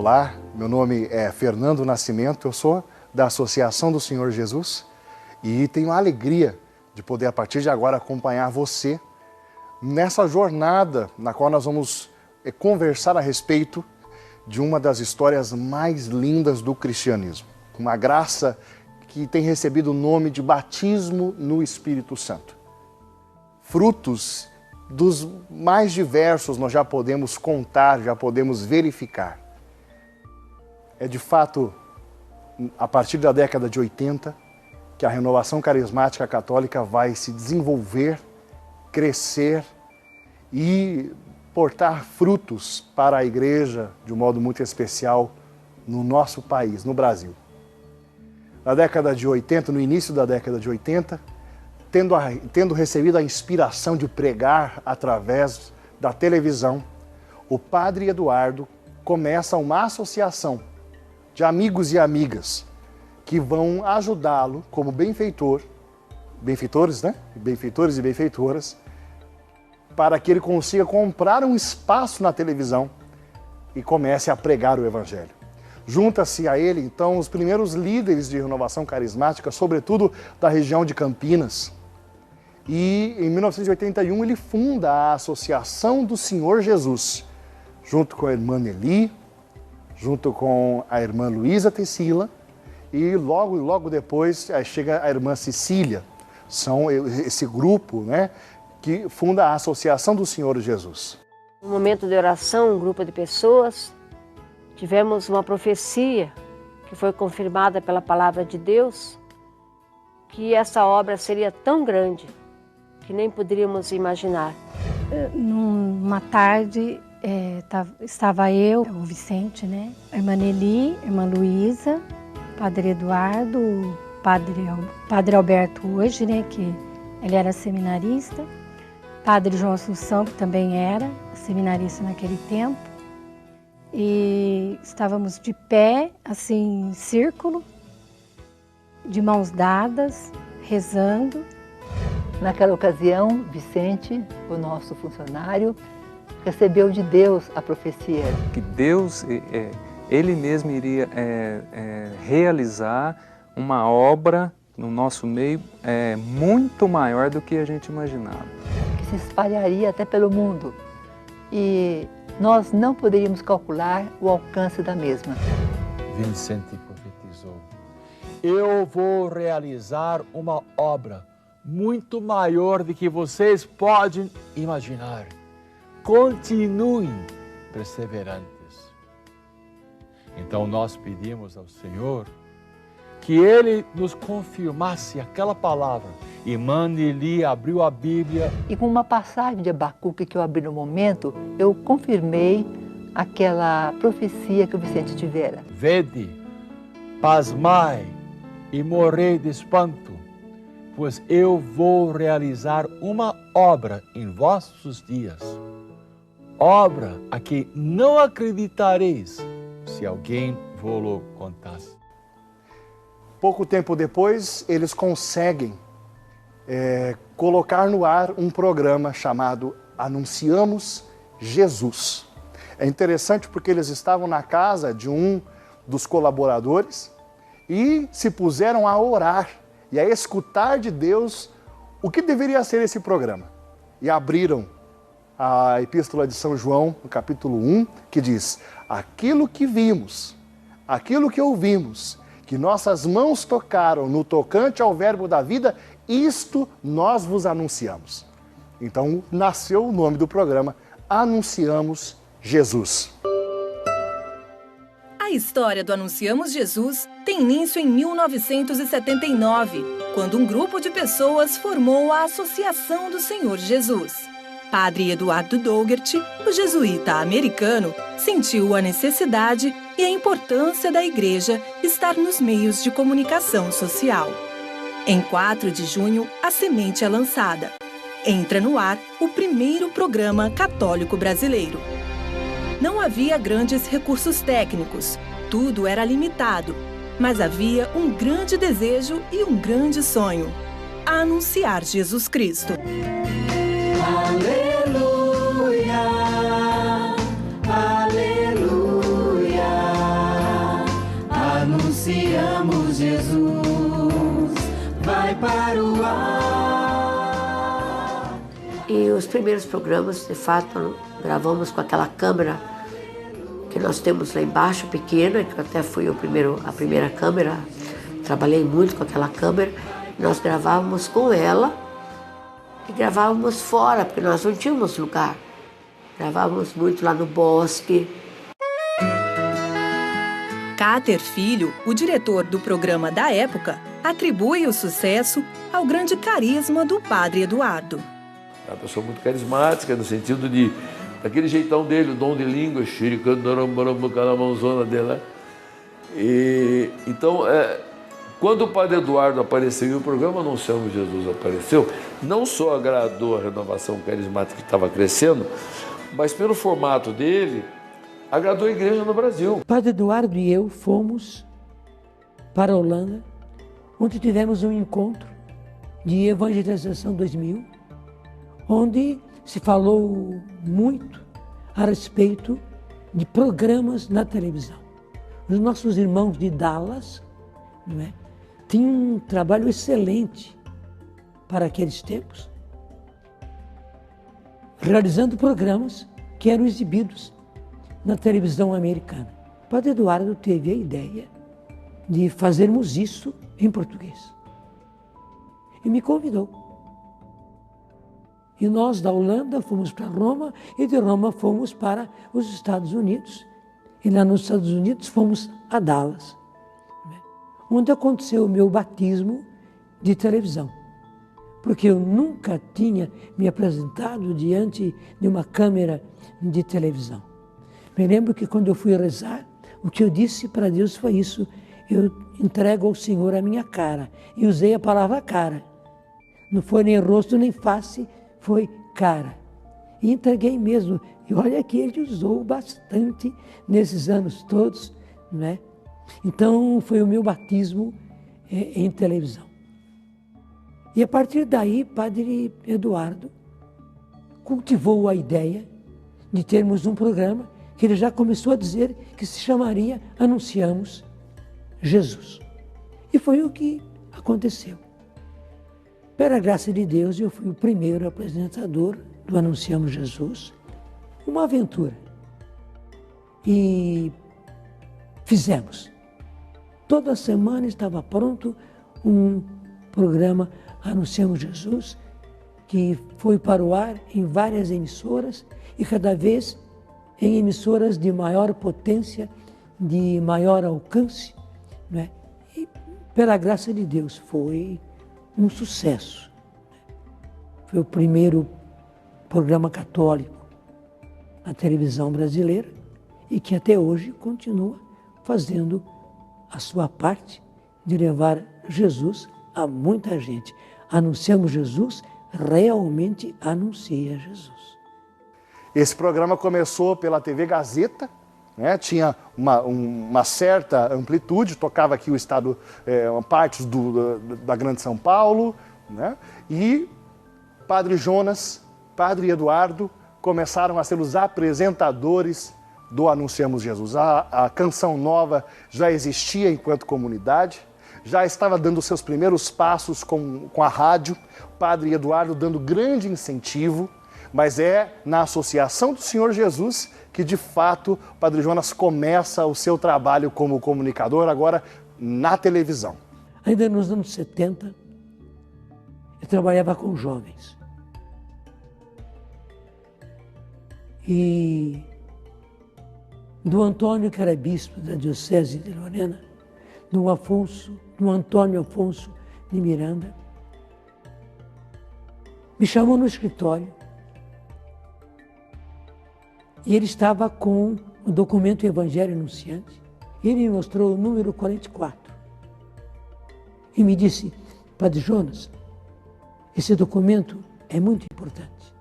Olá, meu nome é Fernando Nascimento, eu sou da Associação do Senhor Jesus e tenho a alegria de poder, a partir de agora, acompanhar você nessa jornada na qual nós vamos conversar a respeito de uma das histórias mais lindas do cristianismo. Uma graça que tem recebido o nome de batismo no Espírito Santo. Frutos dos mais diversos nós já podemos contar, já podemos verificar. É de fato, a partir da década de 80, que a renovação carismática católica vai se desenvolver, crescer e portar frutos para a igreja de um modo muito especial no nosso país, no Brasil. Na década de 80, no início da década de 80, tendo recebido a inspiração de pregar através da televisão, o padre Eduardo começa uma associação de amigos e amigas que vão ajudá-lo como benfeitores, né? Benfeitores e benfeitoras, para que ele consiga comprar um espaço na televisão e comece a pregar o Evangelho. Junta-se a ele, então, os primeiros líderes de renovação carismática, sobretudo da região de Campinas. E em 1981 ele funda a Associação do Senhor Jesus, junto com a irmã Nelly, junto com a irmã Luísa Tecila, e logo depois chega a irmã Cecília. São esse grupo, né, que funda a Associação do Senhor Jesus. No momento de oração, um grupo de pessoas, tivemos uma profecia que foi confirmada pela palavra de Deus, que essa obra seria tão grande que nem poderíamos imaginar. Numa tarde, estava eu, o Vicente, né? A irmã Nelly, a irmã Luísa, o padre Eduardo, o padre Alberto hoje, né? Que ele era seminarista. Padre João Assunção, que também era seminarista naquele tempo. E estávamos de pé, assim, em círculo, de mãos dadas, rezando. Naquela ocasião, Vicente, o nosso funcionário, recebeu de Deus a profecia. Que Deus, Ele mesmo iria realizar uma obra no nosso meio muito maior do que a gente imaginava. Que se espalharia até pelo mundo. E nós não poderíamos calcular o alcance da mesma. Vicente profetizou: eu vou realizar uma obra muito maior do que vocês podem imaginar. Continuem perseverantes. Então nós pedimos ao Senhor que Ele nos confirmasse aquela palavra. Irmã Nelly abriu a Bíblia. E com uma passagem de Abacuque que eu abri no momento, eu confirmei aquela profecia que o Vicente tivera. Vede, pasmai e morrei de espanto, pois eu vou realizar uma obra em vossos dias. Obra a que não acreditareis se alguém vos contasse. Pouco tempo depois, eles conseguem colocar no ar um programa chamado Anunciamos Jesus. É interessante porque eles estavam na casa de um dos colaboradores e se puseram a orar e a escutar de Deus o que deveria ser esse programa. E abriram a Epístola de São João, no capítulo 1, que diz: aquilo que vimos, aquilo que ouvimos, que nossas mãos tocaram no tocante ao verbo da vida, isto nós vos anunciamos. Então nasceu o nome do programa, Anunciamos Jesus. A história do Anunciamos Jesus tem início em 1979, quando um grupo de pessoas formou a Associação do Senhor Jesus. Padre Eduardo Dougherty, o jesuíta americano, sentiu a necessidade e a importância da igreja estar nos meios de comunicação social. Em 4 de junho, a semente é lançada. Entra no ar o primeiro programa católico brasileiro. Não havia grandes recursos técnicos, tudo era limitado, mas havia um grande desejo e um grande sonho: anunciar Jesus Cristo. Aleluia, aleluia. E os primeiros programas, de fato, gravamos com aquela câmera que nós temos lá embaixo, pequena, que até fui a primeira câmera, trabalhei muito com aquela câmera. Nós gravávamos com ela e gravávamos fora, porque nós não tínhamos lugar. Gravávamos muito lá no bosque. Cáter Filho, o diretor do programa da época, atribui o sucesso ao grande carisma do Padre Eduardo. É uma pessoa muito carismática, no sentido de, daquele jeitão dele, o dom de língua, aquela mãozona dele. Então, quando o Padre Eduardo apareceu e o programa Anunciamos Jesus apareceu, não só agradou a renovação carismática que estava crescendo, mas pelo formato dele, agradou a igreja no Brasil. O Padre Eduardo e eu fomos para a Holanda, onde tivemos um encontro de Evangelização 2000, onde se falou muito a respeito de programas na televisão. Os nossos irmãos de Dallas, não é, tinham um trabalho excelente para aqueles tempos, realizando programas que eram exibidos na televisão americana. O Padre Eduardo teve a ideia de fazermos isso em português. E me convidou. E nós da Holanda fomos para Roma e de Roma fomos para os Estados Unidos. E lá nos Estados Unidos fomos a Dallas, onde aconteceu o meu batismo de televisão. Porque eu nunca tinha me apresentado diante de uma câmera de televisão. Me lembro que quando eu fui rezar, o que eu disse para Deus foi isso: eu entrego ao Senhor a minha cara. E usei a palavra cara. Não foi nem rosto nem face, foi cara. E entreguei mesmo. E olha que ele usou bastante nesses anos todos, não é? Então foi o meu batismo em televisão. E a partir daí, Padre Eduardo cultivou a ideia de termos um programa que ele já começou a dizer que se chamaria Anunciamos Jesus. E foi o que aconteceu. Pela graça de Deus, eu fui o primeiro apresentador do Anunciamos Jesus. Uma aventura. E fizemos. Toda semana estava pronto um programa Anunciamos Jesus, que foi para o ar em várias emissoras e cada vez em emissoras de maior potência, de maior alcance, né? E pela graça de Deus foi um sucesso. Foi o primeiro programa católico na televisão brasileira e que até hoje continua fazendo a sua parte de levar Jesus a muita gente. Anunciamos Jesus, realmente anuncia Jesus. Esse programa começou pela TV Gazeta, né? Tinha uma certa amplitude, tocava aqui o estado, partes da Grande São Paulo, né? E Padre Jonas, Padre Eduardo começaram a ser os apresentadores do Anunciamos Jesus. A Canção Nova já existia enquanto comunidade, já estava dando seus primeiros passos com a rádio, Padre Eduardo dando grande incentivo, mas é na Associação do Senhor Jesus que, de fato, o Padre Jonas começa o seu trabalho como comunicador, agora na televisão. Ainda nos anos 70, eu trabalhava com jovens. E do Antônio, que era bispo da Diocese de Lorena, do Antônio Afonso de Miranda, me chamou no escritório e ele estava com o documento Evangelho Anunciante e ele me mostrou o número 44 e me disse: Padre Jonas, esse documento é muito importante.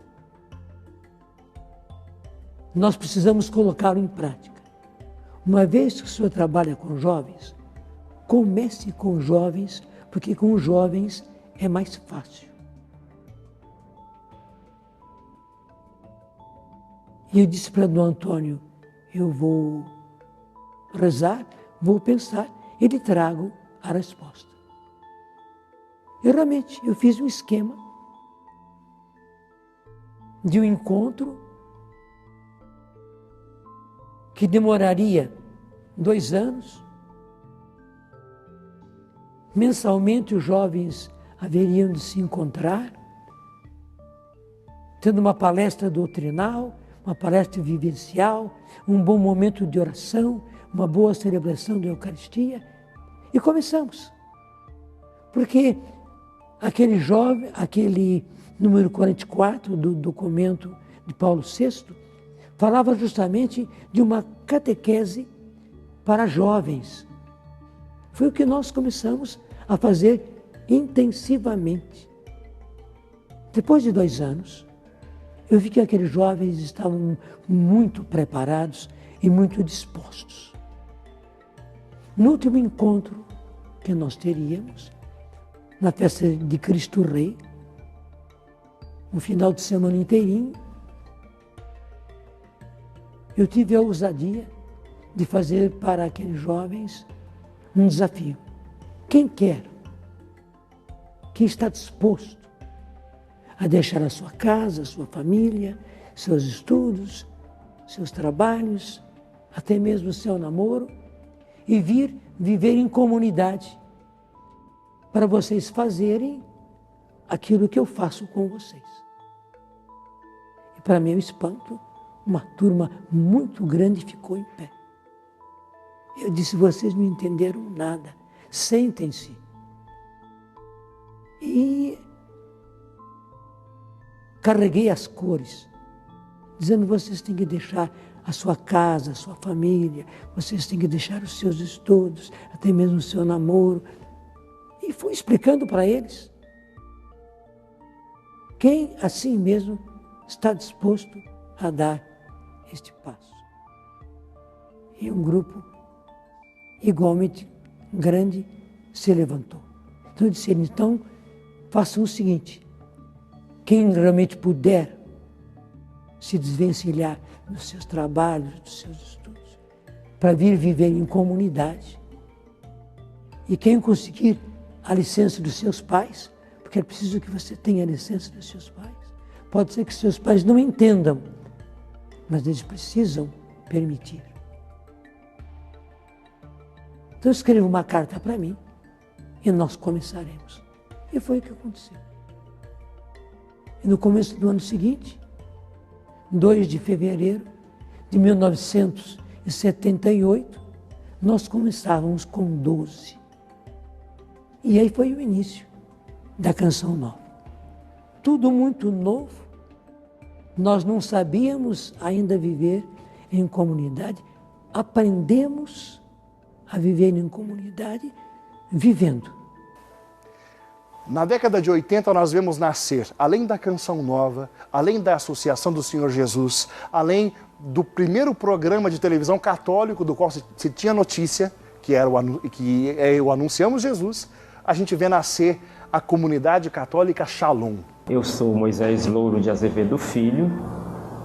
Nós precisamos colocá-lo em prática. Uma vez que o senhor trabalha com jovens, comece com jovens, porque com jovens é mais fácil. E eu disse para Dom Antônio: eu vou rezar, vou pensar e lhe trago a resposta. E realmente eu fiz um esquema de um encontro que demoraria 2 anos. Mensalmente os jovens haveriam de se encontrar, tendo uma palestra doutrinal, uma palestra vivencial, um bom momento de oração, uma boa celebração da Eucaristia. E começamos. Porque aquele número 44 do documento de Paulo VI, falava justamente de uma catequese para jovens. Foi o que nós começamos a fazer intensivamente. Depois de 2 anos, eu vi que aqueles jovens estavam muito preparados e muito dispostos. No último encontro que nós teríamos, na festa de Cristo Rei, no final de semana inteirinho, eu tive a ousadia de fazer para aqueles jovens um desafio. Quem quer, quem está disposto a deixar a sua casa, a sua família, seus estudos, seus trabalhos, até mesmo o seu namoro, e vir viver em comunidade, para vocês fazerem aquilo que eu faço com vocês. E para meu espanto, uma turma muito grande ficou em pé. Eu disse, vocês não entenderam nada, sentem-se. E carreguei as cores, dizendo, vocês têm que deixar a sua casa, a sua família, vocês têm que deixar os seus estudos, até mesmo o seu namoro. E fui explicando para eles. Quem assim mesmo está disposto a dar este passo? E um grupo igualmente grande se levantou. Então eu disse, então façam o seguinte, quem realmente puder se desvencilhar dos seus trabalhos, dos seus estudos, para vir viver em comunidade, e quem conseguir a licença dos seus pais, porque é preciso que você tenha a licença dos seus pais. Pode ser que seus pais não entendam, mas eles precisam permitir. Então escreva uma carta para mim e nós começaremos. E foi o que aconteceu. E no começo do ano seguinte, 2 de fevereiro de 1978, nós começávamos com 12. E aí foi o início da Canção Nova. Tudo muito novo. Nós não sabíamos ainda viver em comunidade. Aprendemos a viver em comunidade, vivendo. Na década de 80 nós vemos nascer, além da Canção Nova, além da Associação do Senhor Jesus, além do primeiro programa de televisão católico do qual se tinha notícia, que é o Anunciamos Jesus, a gente vê nascer a comunidade católica Shalom. Eu sou Moisés Louro de Azevedo Filho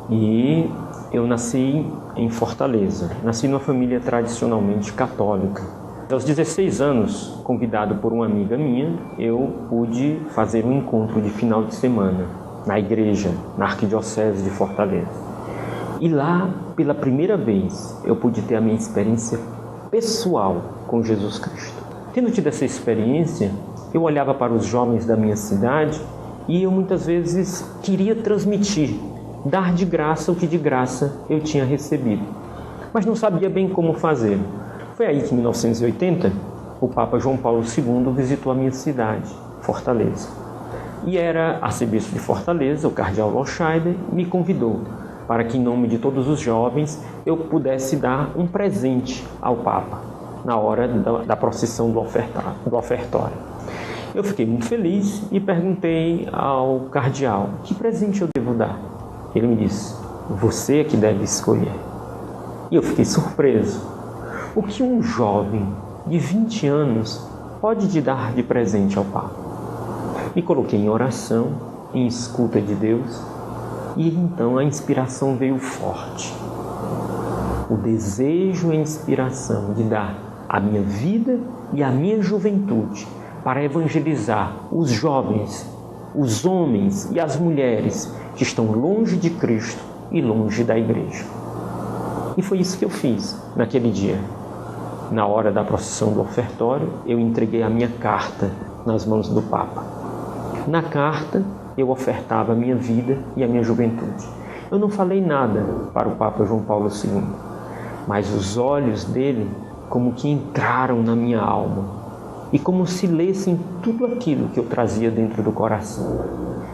e eu nasci em Fortaleza. Nasci numa família tradicionalmente católica. Aos 16 anos, convidado por uma amiga minha, eu pude fazer um encontro de final de semana na igreja, na Arquidiocese de Fortaleza. E lá, pela primeira vez, eu pude ter a minha experiência pessoal com Jesus Cristo. Tendo tido essa experiência, eu olhava para os jovens da minha cidade e eu muitas vezes queria transmitir, dar de graça o que de graça eu tinha recebido, mas não sabia bem como fazer. Foi aí que, em 1980, o Papa João Paulo II visitou a minha cidade, Fortaleza. E era arcebispo de Fortaleza, o cardeal Loscheider, me convidou para que, em nome de todos os jovens, eu pudesse dar um presente ao Papa na hora da procissão do ofertório. Eu fiquei muito feliz e perguntei ao cardeal, que presente eu devo dar? Ele me disse, você é que deve escolher. E eu fiquei surpreso. O que um jovem de 20 anos pode te dar de presente ao Papa? Me coloquei em oração, em escuta de Deus, e então a inspiração veio forte. O desejo e a inspiração de dar a minha vida e a minha juventude para evangelizar os jovens os homens e as mulheres que estão longe de Cristo e longe da igreja. E foi isso que eu fiz naquele dia. Na hora da procissão do ofertório, eu entreguei a minha carta nas mãos do Papa. Na carta, eu ofertava a minha vida e a minha juventude. Eu não falei nada para o Papa João Paulo II, mas os olhos dele como que entraram na minha alma e como se lessem tudo aquilo que eu trazia dentro do coração.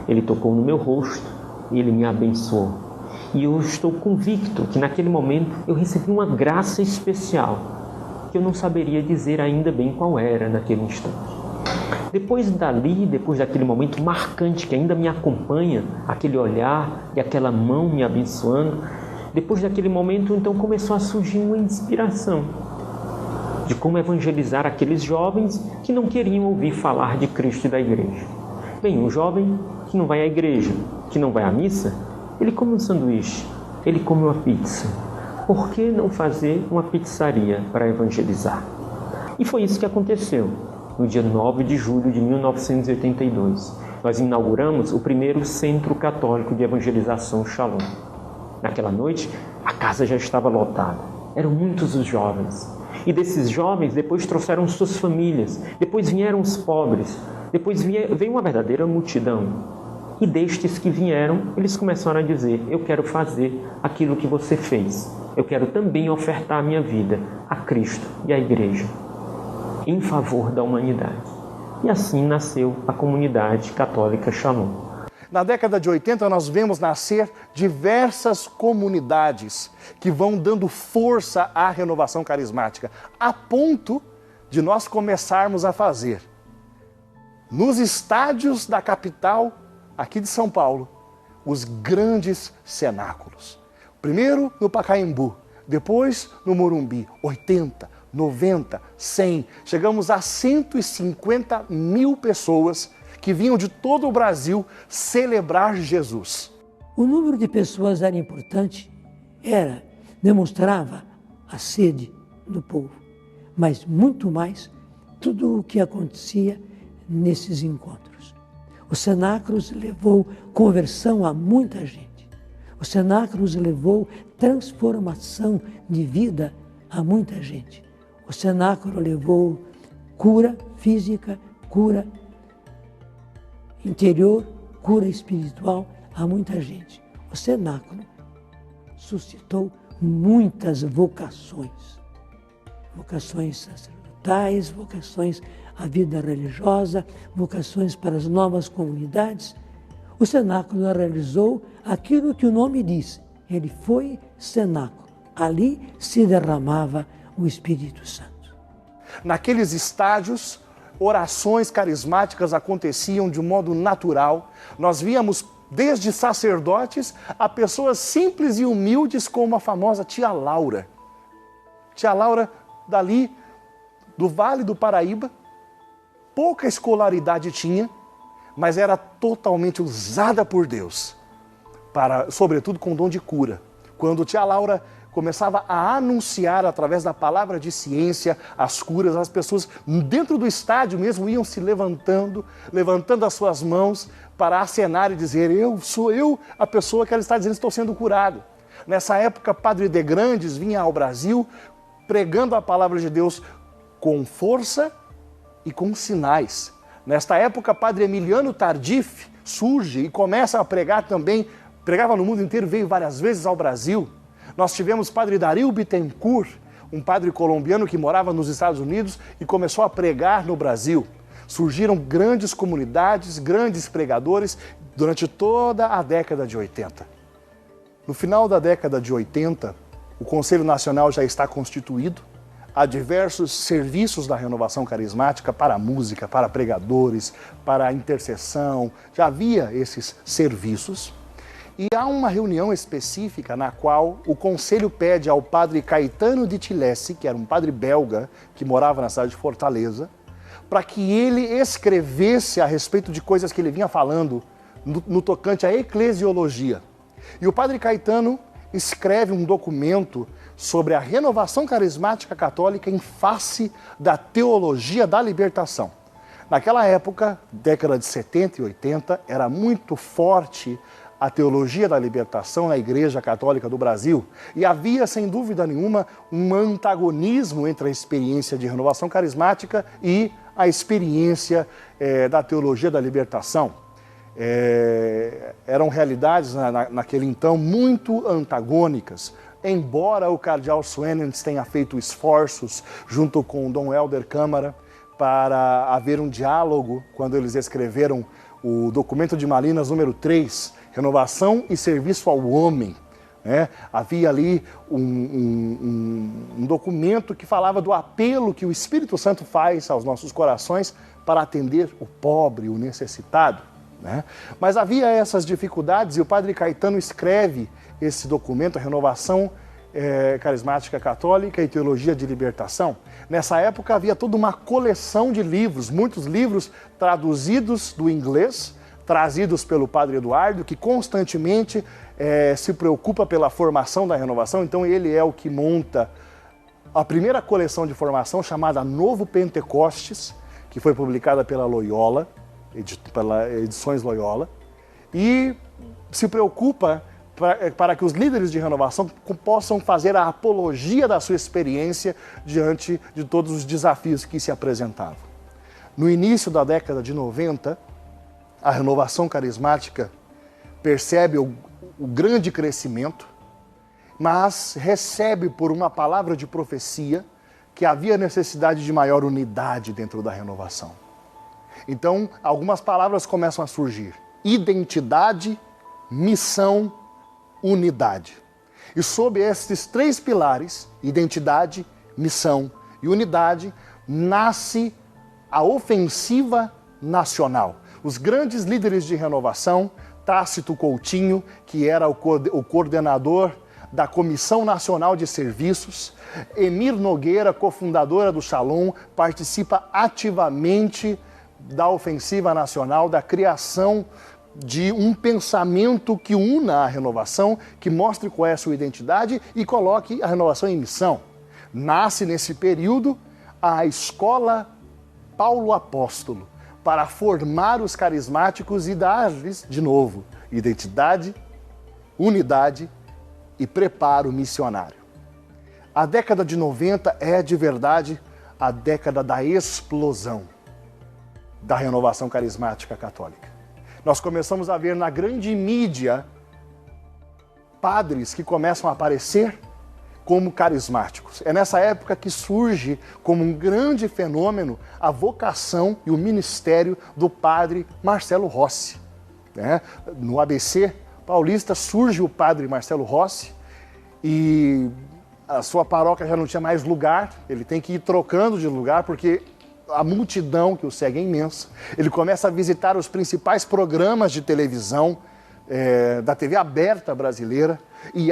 Ele tocou no meu rosto e ele me abençoou. E eu estou convicto que naquele momento eu recebi uma graça especial, que eu não saberia dizer ainda bem qual era naquele instante. Depois daquele momento marcante que ainda me acompanha, aquele olhar e aquela mão me abençoando, depois daquele momento então começou a surgir uma inspiração de como evangelizar aqueles jovens que não queriam ouvir falar de Cristo e da igreja. Bem, um jovem que não vai à igreja, que não vai à missa, ele come um sanduíche, ele come uma pizza. Por que não fazer uma pizzaria para evangelizar? E foi isso que aconteceu. No dia 9 de julho de 1982, nós inauguramos o primeiro Centro Católico de Evangelização Shalom. Naquela noite, a casa já estava lotada. Eram muitos os jovens. E desses jovens, depois trouxeram suas famílias. Depois vieram os pobres. Depois veio uma verdadeira multidão. E destes que vieram, eles começaram a dizer: eu quero fazer aquilo que você fez. Eu quero também ofertar a minha vida a Cristo e à igreja, em favor da humanidade. E assim nasceu a comunidade católica Shalom. Na década de 80, nós vemos nascer diversas comunidades que vão dando força à renovação carismática, a ponto de nós começarmos a fazer, nos estádios da capital, aqui de São Paulo, os grandes cenáculos. Primeiro no Pacaembu, depois no Morumbi, 80, 90, 100, chegamos a 150 mil pessoas que vinham de todo o Brasil celebrar Jesus. O número de pessoas era importante, demonstrava a sede do povo, mas muito mais tudo o que acontecia nesses encontros. O Cenáculos levou conversão a muita gente. O Cenáculos levou transformação de vida a muita gente. O Cenáculo levou cura física, cura interior, cura espiritual a muita gente. O Cenáculo suscitou muitas vocações. Vocações sacerdotais, vocações à vida religiosa, vocações para as novas comunidades. O Cenáculo realizou aquilo que o nome diz. Ele foi cenáculo. Ali se derramava o Espírito Santo. Naqueles estádios, orações carismáticas aconteciam de um modo natural. Nós víamos desde sacerdotes a pessoas simples e humildes como a famosa tia Laura. Tia Laura dali do Vale do Paraíba, pouca escolaridade tinha, mas era totalmente usada por Deus, sobretudo com dom de cura. Quando tia Laura começava a anunciar através da palavra de ciência as curas, as pessoas dentro do estádio mesmo iam se levantando as suas mãos para acenar e dizer: sou eu a pessoa que ela está dizendo, estou sendo curado. Nessa época, Padre de Grandes vinha ao Brasil pregando a palavra de Deus com força e com sinais. Nesta época, Padre Emiliano Tardif surge e começa a pregar também, pregava no mundo inteiro, veio várias vezes ao Brasil. Nós tivemos Padre Dario Bittencourt, um padre colombiano que morava nos Estados Unidos e começou a pregar no Brasil. Surgiram grandes comunidades, grandes pregadores durante toda a década de 80. No final da década de 80, o Conselho Nacional já está constituído. Há diversos serviços da renovação carismática para a música, para pregadores, para a intercessão. Já havia esses serviços. E há uma reunião específica na qual o conselho pede ao padre Caetano de Tilesse, que era um padre belga que morava na cidade de Fortaleza, para que ele escrevesse a respeito de coisas que ele vinha falando no tocante à eclesiologia. E o padre Caetano escreve um documento sobre a renovação carismática católica em face da teologia da libertação. Naquela época, década de 70 e 80, era muito forte a teologia da libertação na Igreja Católica do Brasil. E havia, sem dúvida nenhuma, um antagonismo entre a experiência de renovação carismática e a experiência da teologia da libertação. Eram realidades naquele então muito antagônicas. Embora o cardeal Swenens tenha feito esforços junto com Dom Helder Câmara para haver um diálogo quando eles escreveram o documento de Malinas número 3, Renovação e Serviço ao Homem. Havia ali um documento que falava do apelo que o Espírito Santo faz aos nossos corações para atender o pobre, o necessitado. Mas havia essas dificuldades e o padre Caetano escreve esse documento, a Renovação Carismática Católica e Teologia de Libertação. Nessa época havia toda uma coleção de livros, muitos livros traduzidos do inglês, trazidos pelo padre Eduardo, que constantemente se preocupa pela formação da renovação. Então ele é o que monta a primeira coleção de formação chamada Novo Pentecostes, que foi publicada pela Loyola, pela Edições Loyola, e se preocupa para que os líderes de renovação possam fazer a apologia da sua experiência diante de todos os desafios que se apresentavam. No início da década de 90, a renovação carismática percebe o grande crescimento, mas recebe por uma palavra de profecia que havia necessidade de maior unidade dentro da renovação. Então, algumas palavras começam a surgir: identidade, missão, unidade. E sob esses três pilares, identidade, missão e unidade, nasce a ofensiva nacional. Os grandes líderes de renovação, Tácito Coutinho, que era o coordenador da Comissão Nacional de Serviços, Emir Nogueira, cofundadora do Shalom, participa ativamente da ofensiva nacional, da criação de um pensamento que una a renovação, que mostre qual é a sua identidade e coloque a renovação em missão. Nasce nesse período a Escola Paulo Apóstolo, para formar os carismáticos e dar-lhes, de novo, identidade, unidade e preparo missionário. A década de 90 é, de verdade, a década da explosão da renovação carismática católica. Nós começamos a ver na grande mídia padres que começam a aparecer como carismáticos. É nessa época que surge como um grande fenômeno a vocação e o ministério do padre Marcelo Rossi. No ABC paulista surge o padre Marcelo Rossi e a sua paróquia já não tinha mais lugar, ele tem que ir trocando de lugar porque a multidão que o segue é imensa. Ele começa a visitar os principais programas de televisão da TV aberta brasileira e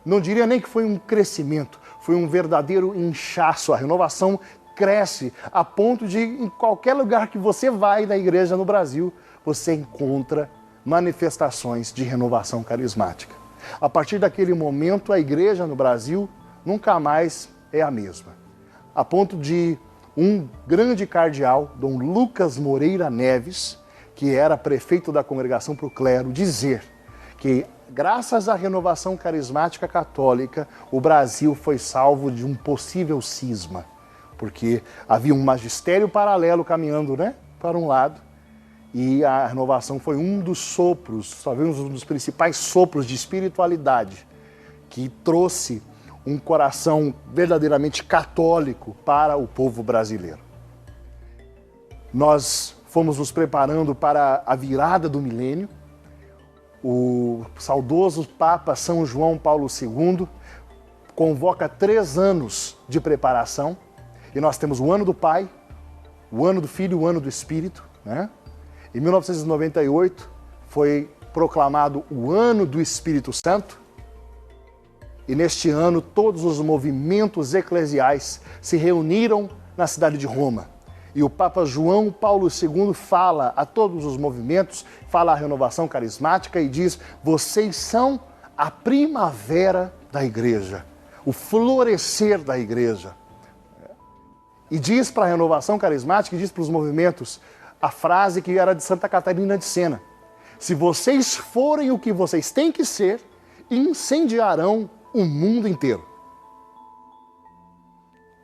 não diria nem que foi um crescimento, foi um verdadeiro inchaço. A renovação cresce a ponto de, em qualquer lugar que você vai da igreja no Brasil, você encontra manifestações de renovação carismática. A partir daquele momento, a igreja no Brasil nunca mais é a mesma. A ponto de um grande cardeal, Dom Lucas Moreira Neves, que era prefeito da Congregação para o Clero, dizer que, graças à renovação carismática católica, o Brasil foi salvo de um possível cisma, porque havia um magistério paralelo caminhando, para um lado, e a renovação foi um dos sopros, talvez um dos principais sopros de espiritualidade que trouxe um coração verdadeiramente católico para o povo brasileiro. Nós fomos nos preparando para a virada do milênio. O saudoso Papa São João Paulo II convoca 3 anos de preparação. E nós temos o ano do Pai, o ano do Filho e o ano do Espírito. Em 1998 foi proclamado o ano do Espírito Santo. E neste ano, todos os movimentos eclesiais se reuniram na cidade de Roma. E o Papa João Paulo II fala a todos os movimentos, fala a renovação carismática e diz: vocês são a primavera da igreja, o florescer da igreja. E diz para a renovação carismática, e diz para os movimentos: a frase que era de Santa Catarina de Sena: se vocês forem o que vocês têm que ser, incendiarão o mundo inteiro.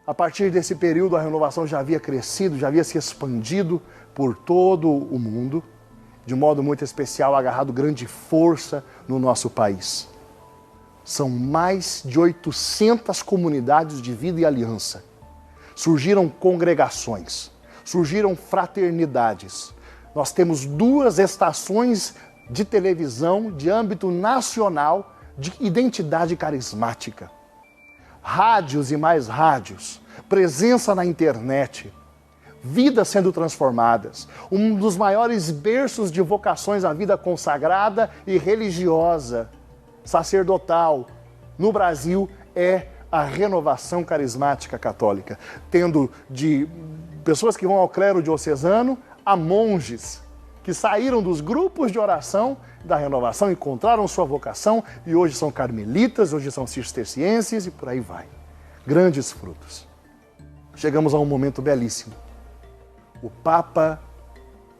A partir desse período, a renovação já havia crescido, já havia se expandido por todo o mundo, de modo muito especial, agarrado grande força no nosso país. São mais de 800 comunidades de vida e aliança. Surgiram congregações, surgiram fraternidades. Nós temos 2 estações de televisão de âmbito nacional de identidade carismática. Rádios e mais rádios, presença na internet, vidas sendo transformadas. Um dos maiores berços de vocações à vida consagrada e religiosa, sacerdotal, no Brasil é a renovação carismática católica, tendo de pessoas que vão ao clero diocesano a monges que saíram dos grupos de oração da renovação, encontraram sua vocação e hoje são carmelitas, hoje são cistercienses e por aí vai. Grandes frutos. Chegamos a um momento belíssimo. O Papa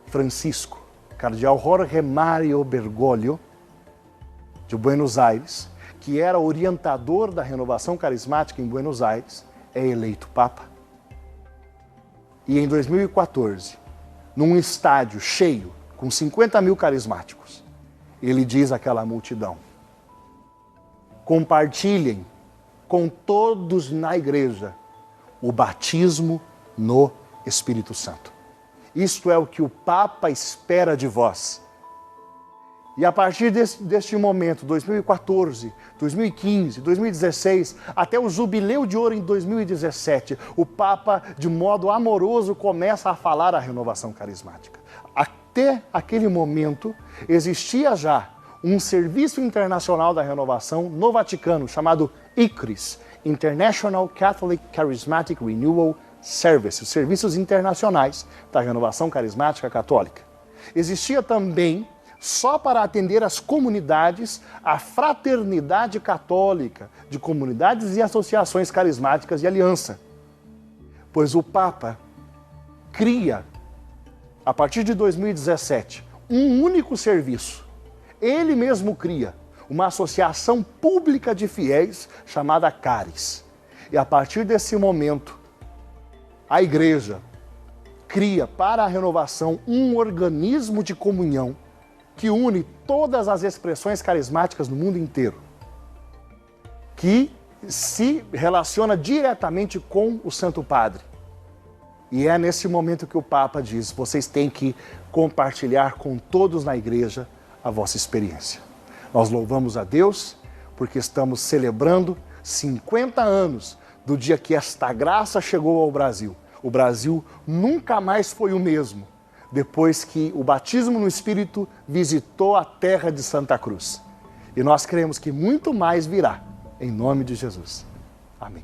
Francisco, cardeal Jorge Mário Bergoglio, de Buenos Aires, que era orientador da renovação carismática em Buenos Aires, é eleito Papa. E em 2014, num estádio cheio, com 50 mil carismáticos, ele diz àquela multidão: compartilhem com todos na igreja o batismo no Espírito Santo. Isto é o que o Papa espera de vós. E a partir deste momento, 2014, 2015, 2016, até o Jubileu de Ouro em 2017, o Papa, de modo amoroso, começa a falar a renovação carismática. Até aquele momento, existia já um serviço internacional da renovação no Vaticano, chamado ICRIS, International Catholic Charismatic Renewal Service, os serviços internacionais da renovação carismática católica. Existia também, só para atender as comunidades, a Fraternidade Católica de Comunidades e Associações Carismáticas de Aliança. Pois o Papa cria, a partir de 2017, um único serviço. Ele mesmo cria uma associação pública de fiéis chamada Caris. E a partir desse momento, a Igreja cria para a renovação um organismo de comunhão que une todas as expressões carismáticas no mundo inteiro, que se relaciona diretamente com o Santo Padre. E é nesse momento que o Papa diz: vocês têm que compartilhar com todos na igreja a vossa experiência. Nós louvamos a Deus porque estamos celebrando 50 anos do dia que esta graça chegou ao Brasil. O Brasil nunca mais foi o mesmo depois que o batismo no Espírito visitou a terra de Santa Cruz. E nós cremos que muito mais virá, em nome de Jesus. Amém.